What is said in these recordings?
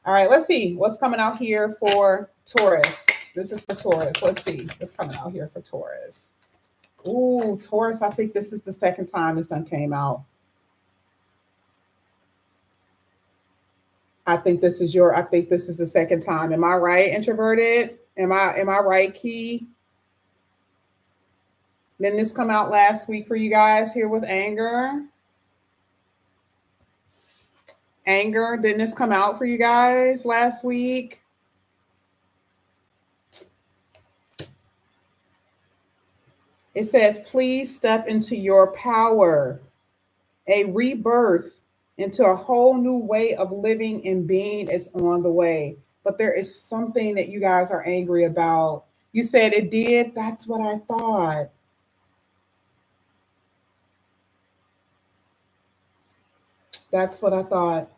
All right, let's see what's coming out here for Taurus. This is for Taurus. Let's see what's coming out here for Taurus. Ooh, Taurus, I think this is the second time this done came out. I think this is the second time. Am I right, introverted? Am I right, Key? Didn't this come out last week for you guys here with anger? Anger, didn't this come out for you guys last week? It says, please step into your power. A rebirth into a whole new way of living and being is on the way. But there is something that you guys are angry about. You said it did. That's what I thought. That's what I thought.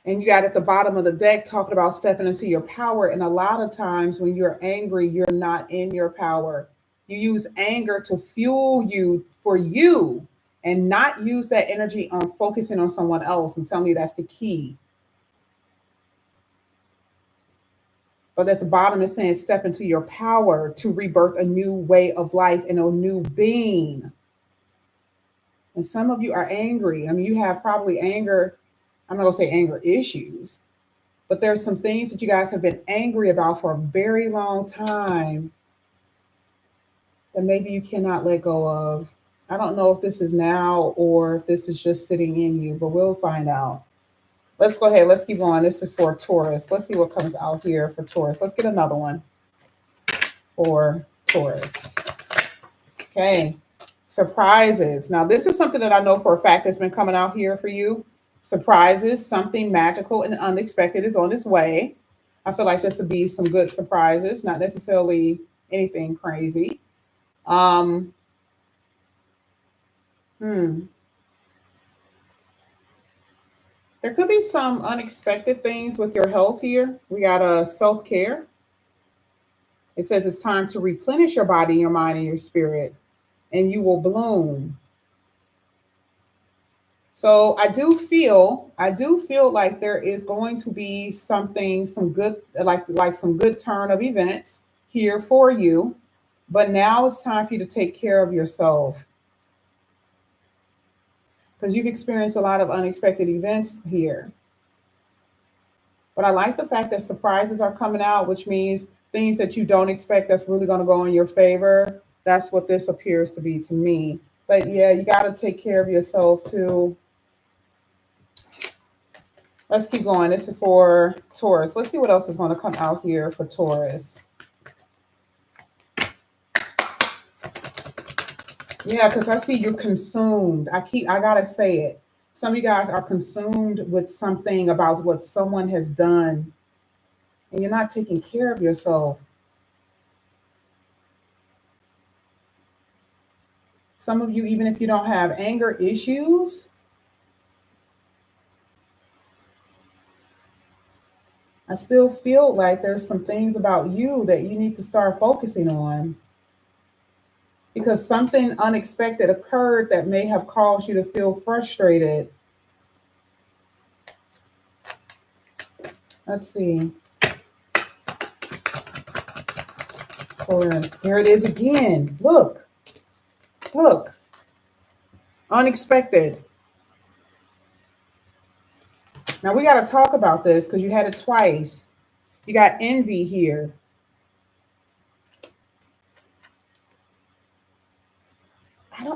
And you got at the bottom of the deck talking about stepping into your power. And a lot of times when you're angry, you're not in your power. You use anger to fuel you for you and not use that energy on focusing on someone else. I'm telling you, that's the key. But at the bottom, it's saying step into your power to rebirth a new way of life and a new being. And some of you are angry. I mean, you have probably anger. I'm not going to say anger issues, but there's some things that you guys have been angry about for a very long time that maybe you cannot let go of. I don't know if this is now or if this is just sitting in you, but we'll find out. Let's go ahead. Let's keep going. This is for Taurus. Let's see what comes out here for Taurus. Let's get another one for Taurus. Okay. Surprises. Now, this is something that I know for a fact that's been coming out here for you. Surprises, something magical and unexpected is on its way. I feel like this would be some good surprises, not necessarily anything crazy. There could be some unexpected things with your health here. We got a self-care. It says it's time to replenish your body, your mind, and your spirit, and you will bloom. So I do feel like there is going to be something, some good, like some good turn of events here for you. But now it's time for you to take care of yourself, because you've experienced a lot of unexpected events here. But I like the fact that surprises are coming out, which means things that you don't expect that's really going to go in your favor. That's what this appears to be to me. But yeah, you got to take care of yourself too. Let's keep going. This is for Taurus. Let's see what else is going to come out here for Taurus. Yeah, because I see you're consumed. I gotta say it. Some of you guys are consumed with something about what someone has done, and you're not taking care of yourself. Some of you, even if you don't have anger issues, I still feel like there's some things about you that you need to start focusing on, because something unexpected occurred that may have caused you to feel frustrated. Let's see. Taurus. There it is again. Look. Unexpected. Now we got to talk about this because you had it twice. You got envy here.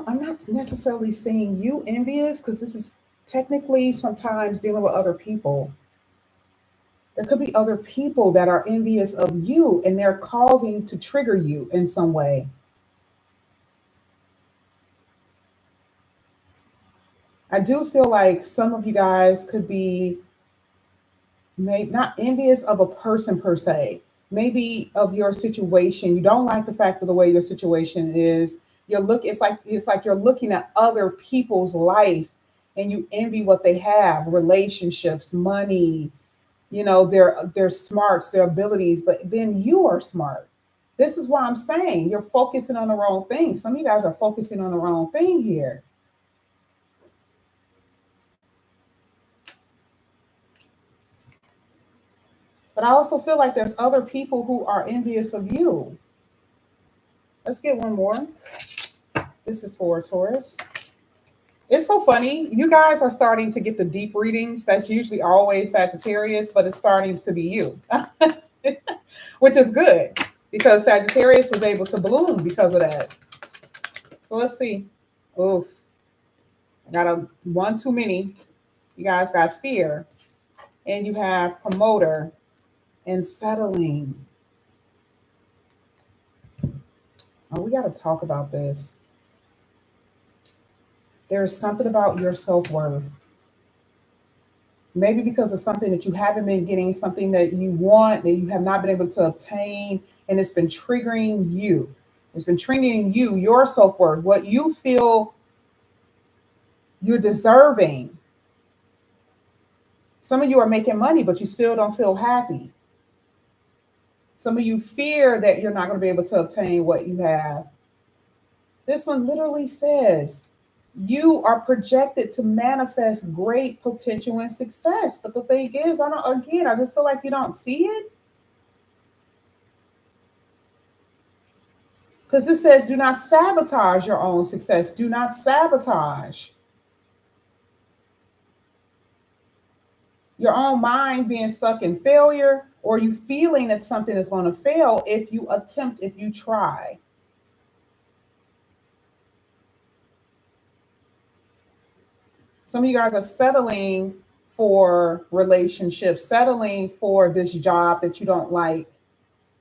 I'm not necessarily saying you envious, because this is technically sometimes dealing with other people. There could be other people that are envious of you and they're causing to trigger you in some way. I do feel like some of you guys could be maybe not envious of a person per se, maybe of your situation. You don't like the fact of the way your situation is. It's like you're looking at other people's life and you envy what they have, relationships, money, their smarts, their abilities, but then you are smart. This is why I'm saying you're focusing on the wrong thing. Some of you guys are focusing on the wrong thing here. But I also feel like there's other people who are envious of you. Let's get one more. This is for Taurus. It's so funny. You guys are starting to get the deep readings. That's usually always Sagittarius, but it's starting to be you, which is good because Sagittarius was able to bloom because of that. So let's see. Oof. I got a one too many. You guys got fear, and you have promoter and settling. Oh, we got to talk about this. There is something about your self-worth. Maybe because of something that you haven't been getting, something that you want that you have not been able to obtain, and it's been triggering you. It's been triggering you, your self-worth, what you feel you're deserving. Some of you are making money, but you still don't feel happy. Some of you fear that you're not going to be able to obtain what you have. This one literally says, you are projected to manifest great potential and success. But the thing is, I just feel like you don't see it. Because it says, do not sabotage your own success. Do not sabotage your own mind being stuck in failure, or you feeling that something is going to fail if you try. Some of you guys are settling for relationships, settling for this job that you don't like,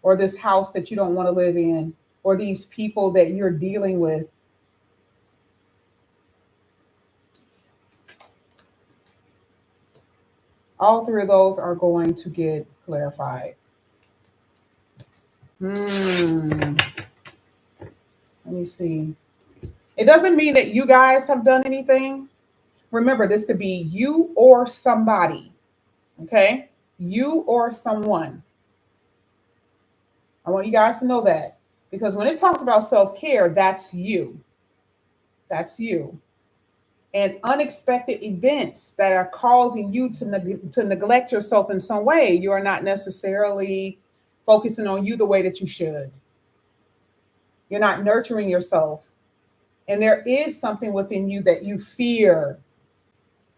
or this house that you don't want to live in, or these people that you're dealing with. All three of those are going to get clarified. Let me see. It doesn't mean that you guys have done anything. Remember, this could be you or somebody. Okay? You or someone. I want you guys to know that. Because when it talks about self-care, that's you. That's you. And unexpected events that are causing you to neglect yourself in some way, you are not necessarily focusing on you the way that you should. You're not nurturing yourself. And there is something within you that you fear.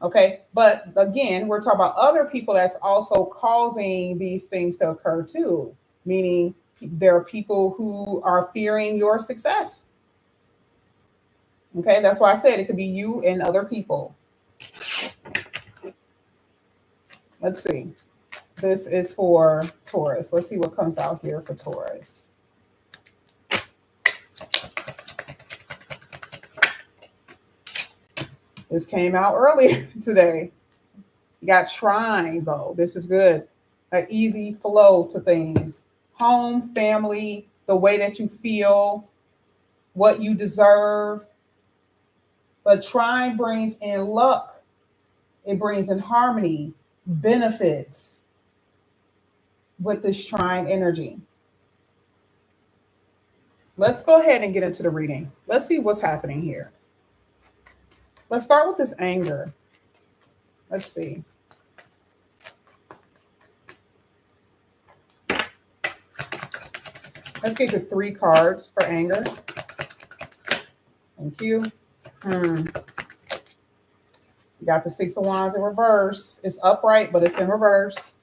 Okay. But again, we're talking about other people that's also causing these things to occur too. Meaning there are people who are fearing your success. Okay. That's why I said it could be you and other people. Let's see. This is for Taurus. Let's see what comes out here for Taurus. This came out earlier today. You got trying, though. This is good. An easy flow to things. Home, family, the way that you feel, what you deserve. But trying brings in luck. It brings in harmony, benefits with this trine energy. Let's go ahead and get into the reading. Let's see what's happening here. Let's start with this anger. Let's see. Let's get the 3 cards for anger. Thank you. You got the 6 of Wands in reverse. It's upright, but it's in reverse.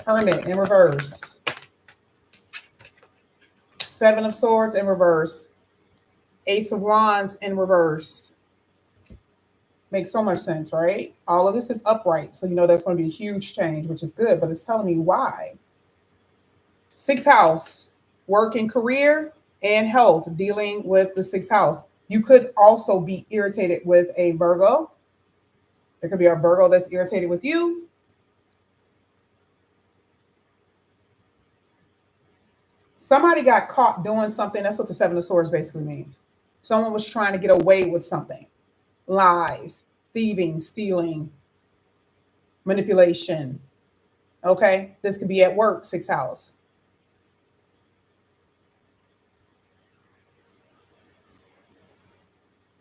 Hermit in reverse. 7 of Swords in reverse. Ace of Wands in reverse. Makes so much sense, right? All of this is upright. So you know that's going to be a huge change, which is good, but it's telling me why. 6th house, work and career and health, dealing with the 6th house. You could also be irritated with a Virgo. There could be a Virgo that's irritated with you. Somebody got caught doing something. That's what the 7 of Swords basically means. Someone was trying to get away with something. Lies, thieving, stealing, manipulation. Okay? This could be at work, 6th house.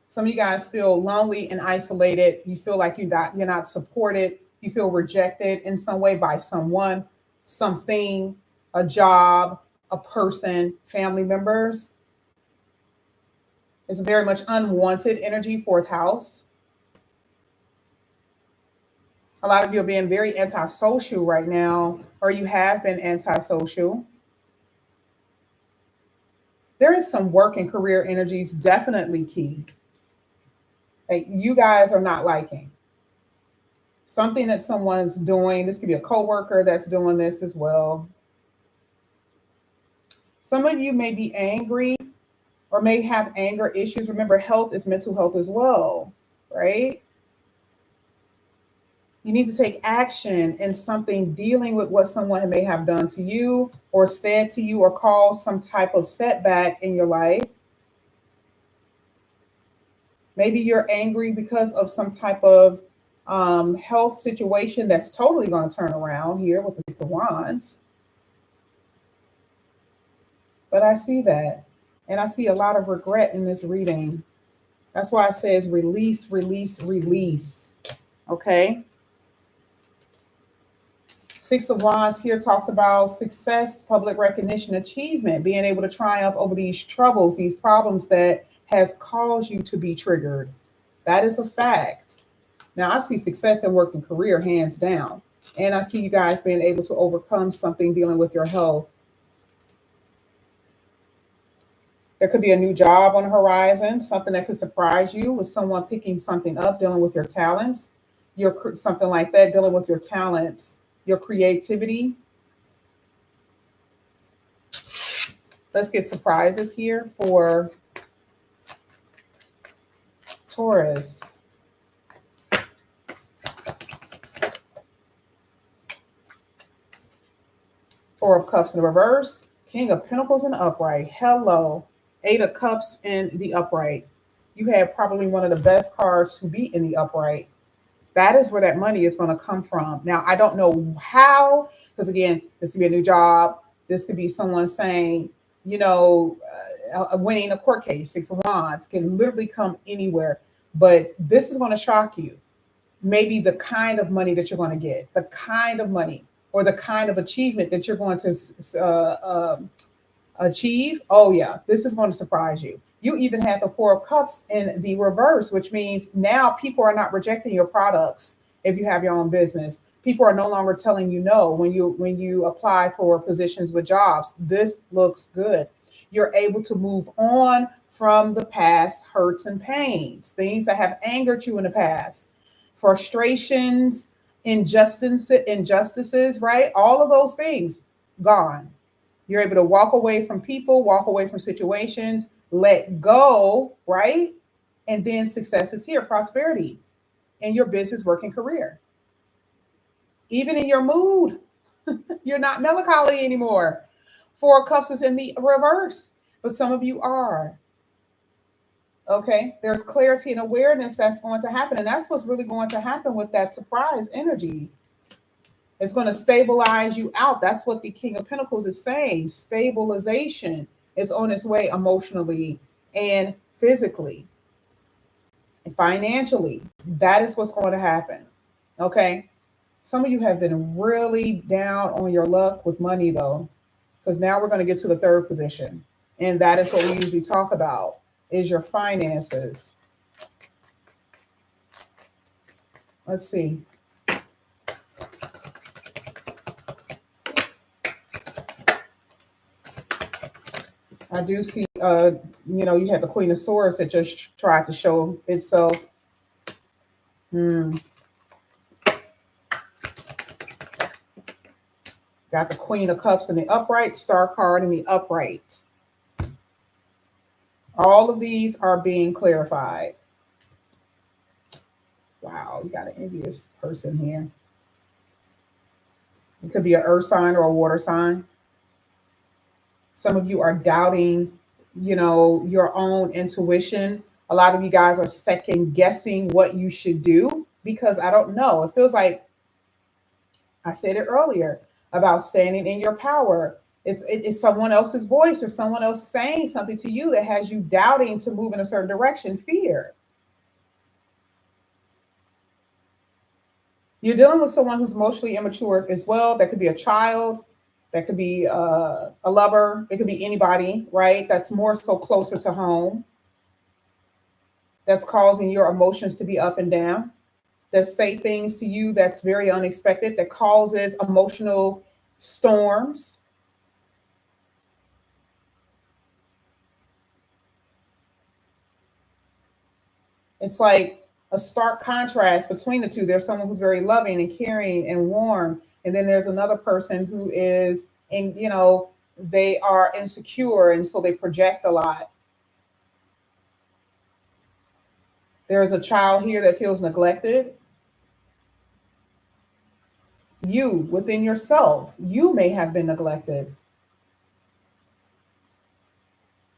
Some of you guys feel lonely and isolated. You feel like you're not supported. You feel rejected in some way by someone, something, a job, a person, family members. It's very much unwanted energy, fourth house. A lot of you are being very antisocial right now, or you have been antisocial. There is some work and career energies definitely key that you guys are not liking. Something that someone's doing, this could be a coworker that's doing this as well. Some of you may be angry or may have anger issues. Remember, health is mental health as well, right? You need to take action in something dealing with what someone may have done to you or said to you or caused some type of setback in your life. Maybe you're angry because of some type of health situation that's totally going to turn around here with the Six of Wands. But I see that. And I see a lot of regret in this reading. That's why it says release, release, release. Okay. Six of Wands here talks about success, public recognition, achievement, being able to triumph over these troubles, these problems that has caused you to be triggered. That is a fact. Now, I see success in work and career, hands down. And I see you guys being able to overcome something dealing with your health. There could be a new job on the horizon, something that could surprise you with someone picking something up, dealing with your talents, something like that, dealing with your talents, your creativity. Let's get surprises here for Taurus. Four of Cups in the reverse, King of Pentacles in the upright. Hello. Eight of Cups in the upright. You had probably one of the best cards to be in the upright. That is where that money is going to come from. Now, I don't know how, because again, this could be a new job. This could be someone saying, winning a court case. Six of Wands can literally come anywhere. But this is going to shock you. Maybe the kind of money that you're going to get, the kind of money or the kind of achievement that you're going to achieve. Oh, yeah, this is going to surprise you. You even have the Four of Cups in the reverse, which means now people are not rejecting your products. If you have your own business, people are no longer telling you no when you apply for positions with jobs. This looks good. You're able to move on from the past hurts and pains, things that have angered you in the past, frustrations, injustices, right? All of those things gone. You're able to walk away from people, walk away from situations, let go, right? And then success is here, prosperity in your business, work, and career. Even in your mood, you're not melancholy anymore. Four of Cups is in the reverse, but some of you are. Okay, there's clarity and awareness that's going to happen. And that's what's really going to happen with that surprise energy. It's going to stabilize you out. That's what the King of Pentacles is saying. Stabilization is on its way emotionally and physically and financially. That is what's going to happen. Okay. Some of you have been really down on your luck with money, though, because now we're going to get to the third position. And that is what we usually talk about, is your finances. Let's see. I do see, you had the Queen of Swords that just tried to show itself. Got the Queen of Cups in the upright, Star card in the upright. All of these are being clarified. Wow, you got an envious person here. It could be an earth sign or a water sign. Some of you are doubting, your own intuition. A lot of you guys are second guessing what you should do because I don't know. It feels like I said it earlier about standing in your power. It's someone else's voice or someone else saying something to you that has you doubting to move in a certain direction. Fear. You're dealing with someone who's emotionally immature as well. That could be a child, that could be a lover, it could be anybody, right? That's more so closer to home, that's causing your emotions to be up and down, that say things to you that's very unexpected, that causes emotional storms. It's like a stark contrast between the two. There's someone who's very loving and caring and warm, and then there's another person who is, in, they are insecure, and so they project a lot. There's a child here that feels neglected. You, within yourself, you may have been neglected.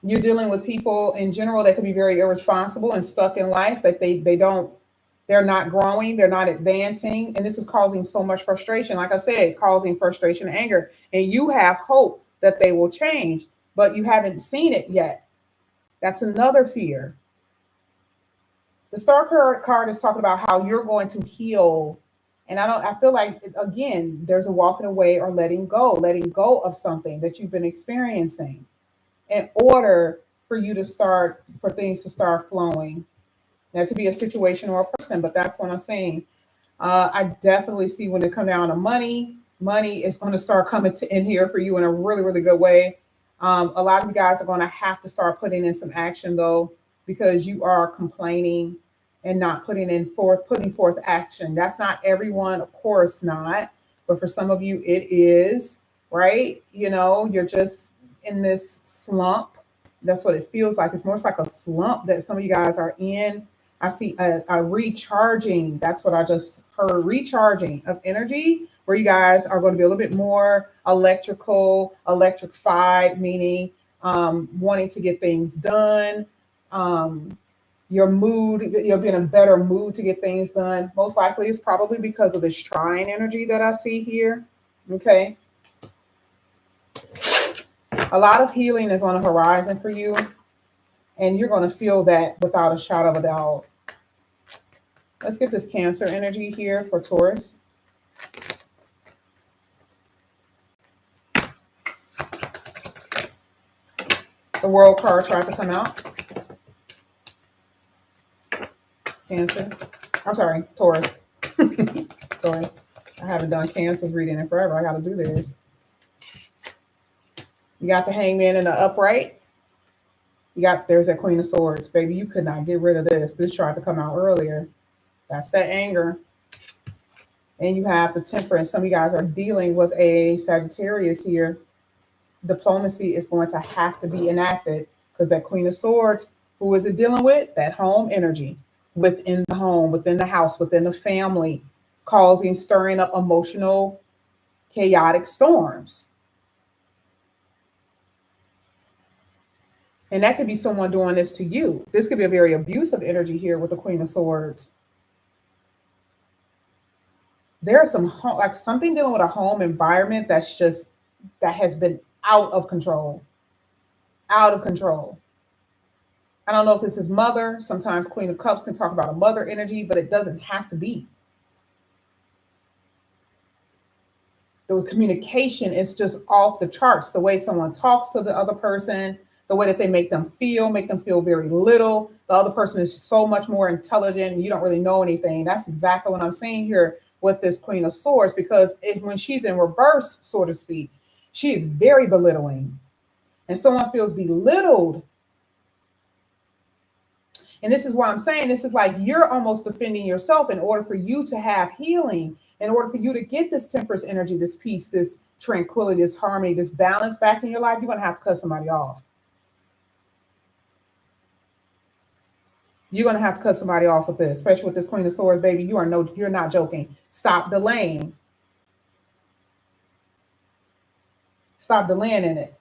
You're dealing with people in general that could be very irresponsible and stuck in life, that they're not growing, they're not advancing, and this is causing so much frustration. Like I said, causing frustration and anger, and you have hope that they will change, but you haven't seen it yet. That's another fear. The star card is talking about how you're going to heal. And I feel like, again, there's a walking away or letting go of something that you've been experiencing in order for for things to start flowing. That could be a situation or a person, but that's what I'm saying. I definitely see when it comes down to money is going to start coming in here for you in a really, really good way. A lot of you guys are going to have to start putting in some action though, because you are complaining and not putting forth action. That's not everyone, of course not, but for some of you it is, right? You're just in this slump. That's what it feels like. It's more like a slump that some of you guys are in. I see a recharging. That's what I just heard, recharging of energy, where you guys are going to be a little bit more electrified, meaning wanting to get things done. Your mood, you'll be in a better mood to get things done. Most likely it's probably because of this trine energy that I see here. Okay. A lot of healing is on the horizon for you, and you're going to feel that without a shadow of a doubt. Let's get this Cancer energy here for Taurus. The World card tried to come out. Cancer. I'm sorry, Taurus. Taurus. I haven't done Cancer's reading in forever. I got to do this. You got the Hangman in the upright. There's that Queen of Swords. Baby, you could not get rid of this. This tried to come out earlier. That's that anger. And you have the Temperance. Some of you guys are dealing with a Sagittarius here. Diplomacy is going to have to be enacted, because that Queen of Swords, who is it dealing with? That home energy within the home, within the house, within the family, stirring up emotional, chaotic storms. And that could be someone doing this to you. This could be a very abusive energy here with the Queen of Swords. There's something dealing with a home environment that has been out of control. Out of control. I don't know if this is mother. Sometimes Queen of Cups can talk about a mother energy, but it doesn't have to be. The communication is just off the charts. The way someone talks to the other person, the way that they make them feel very little. The other person is so much more intelligent and you don't really know anything. That's exactly what I'm saying here with this Queen of Swords, because when she's in reverse, so to speak, she is very belittling. And someone feels belittled. And this is why I'm saying this is like you're almost defending yourself in order for you to have healing, in order for you to get this Temperance energy, this peace, this tranquility, this harmony, this balance back in your life. You're going to have to cut somebody off. You're going to have to cut somebody off with this, especially with this Queen of Swords, baby. You're not joking. Stop delaying. Stop delaying in it.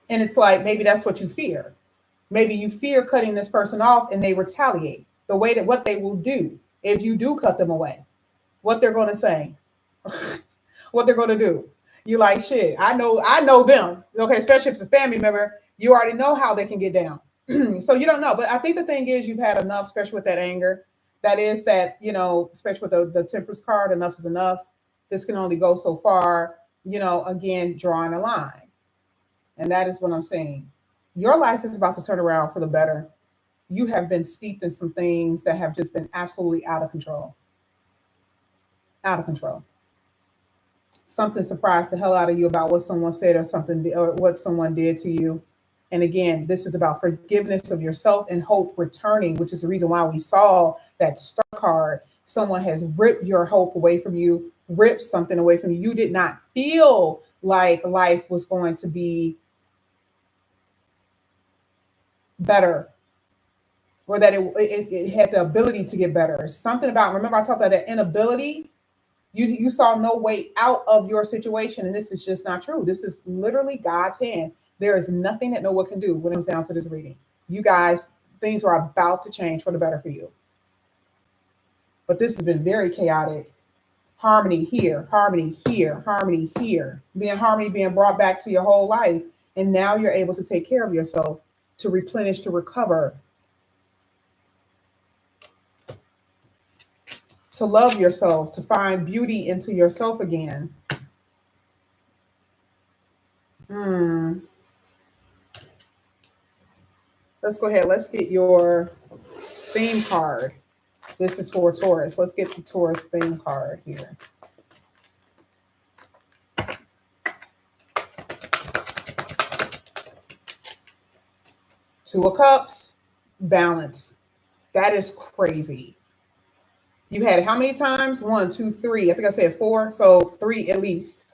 And it's like, maybe that's what you fear. Maybe you fear cutting this person off and they retaliate. What they will do if you do cut them away, what they're going to say, what they're going to do. You like, shit, I know them. Okay, especially if it's a family member, you already know how they can get down. So you don't know. But I think the thing is, you've had enough, especially with that anger. that is that, especially with the Temperance card, enough is enough. This can only go so far, again, drawing a line. And that is what I'm saying. Your life is about to turn around for the better. You have been steeped in some things that have just been absolutely out of control. Out of control. Something surprised the hell out of you about what someone said or something, or what someone did to you. And again, this is about forgiveness of yourself and hope returning, which is the reason why we saw that star card. Someone has ripped your hope away from you, ripped something away from you. You did not feel like life was going to be better, or that it had the ability to get better. Something about, remember I talked about that inability. You saw no way out of your situation, and this is just not true. This is literally God's hand. There is nothing that no one can do when it comes down to this reading. You guys, things are about to change for the better for you. But this has been very chaotic. Harmony here, harmony here, harmony here. Harmony being brought back to your whole life, and now you're able to take care of yourself, to replenish, to recover, to love yourself, to find beauty into yourself again. Let's go ahead. Let's get your theme card. This is for Taurus. Let's get the Taurus theme card here. Two of Cups, balance. That is crazy. You had it how many times? 1, 2, 3. I think I said 4. So 3 at least.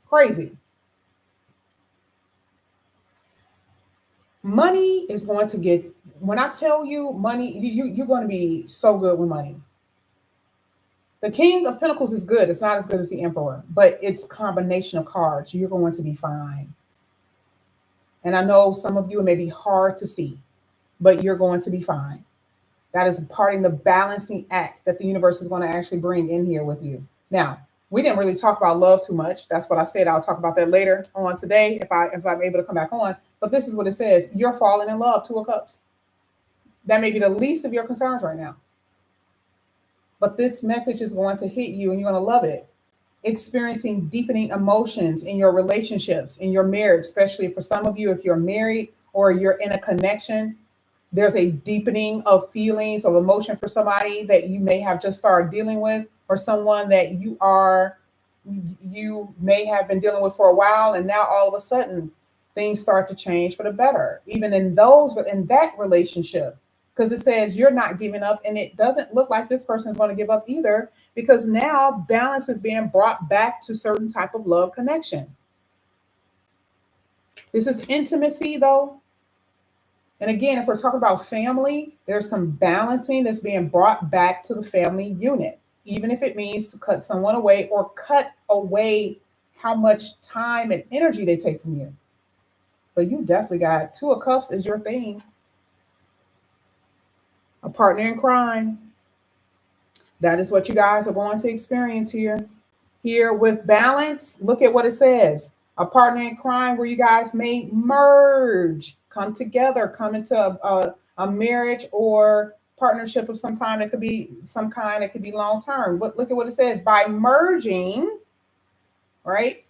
Crazy. Money is going to get, when I tell you money, you're going to be so good with money. The King of Pentacles is good. It's not as good as the Emperor, but it's a combination of cards. You're going to be fine. And I know some of you, it may be hard to see, but you're going to be fine. That is part of the balancing act that the universe is going to actually bring in here with you. Now, we didn't really talk about love too much. That's what I said. I'll talk about that later on today if I'm able to come back on. But this is what it says. You're falling in love, Two of Cups. That may be the least of your concerns right now. But this message is going to hit you and you're going to love it. Experiencing deepening emotions in your relationships, in your marriage, especially for some of you, if you're married or you're in a connection. There's a deepening of feelings of emotion for somebody that you may have just started dealing with, or someone that you may have been dealing with for a while, and now all of a sudden things start to change for the better, even in that relationship, because it says you're not giving up, and it doesn't look like this person is going to give up either, because now balance is being brought back to certain type of love connection. This is intimacy though. And again, if we're talking about family, there's some balancing that's being brought back to the family unit, even if it means to cut someone away or cut away how much time and energy they take from you. But you definitely got Two of Cups is your thing. A partner in crime. That is what you guys are going to experience here. Here with balance, look at what it says. A partner in crime where you guys may merge, come together, come into a marriage or partnership of some time. It could be some kind, it could be long-term. But look at what it says. By merging, right?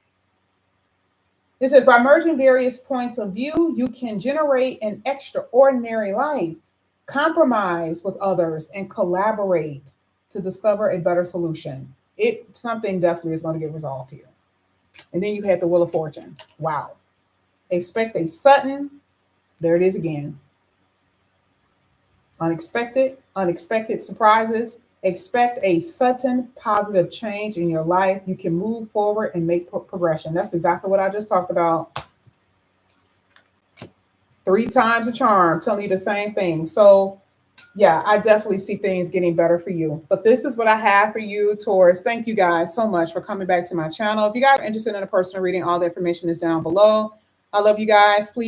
It says, by merging various points of view, you can generate an extraordinary life, compromise with others, and collaborate to discover a better solution. Something definitely is going to get resolved here. And then you had the Wheel of Fortune. Wow. Expect a sudden, there it is again. Unexpected surprises. Expect a sudden positive change in your life. You can move forward and make progression. That's exactly what I just talked about. 3 times a charm, telling you the same thing. So yeah, I definitely see things getting better for you. But this is what I have for you, Taurus. Thank you guys so much for coming back to my channel. If you guys are interested in a personal reading, all the information is down below. I love you guys. Please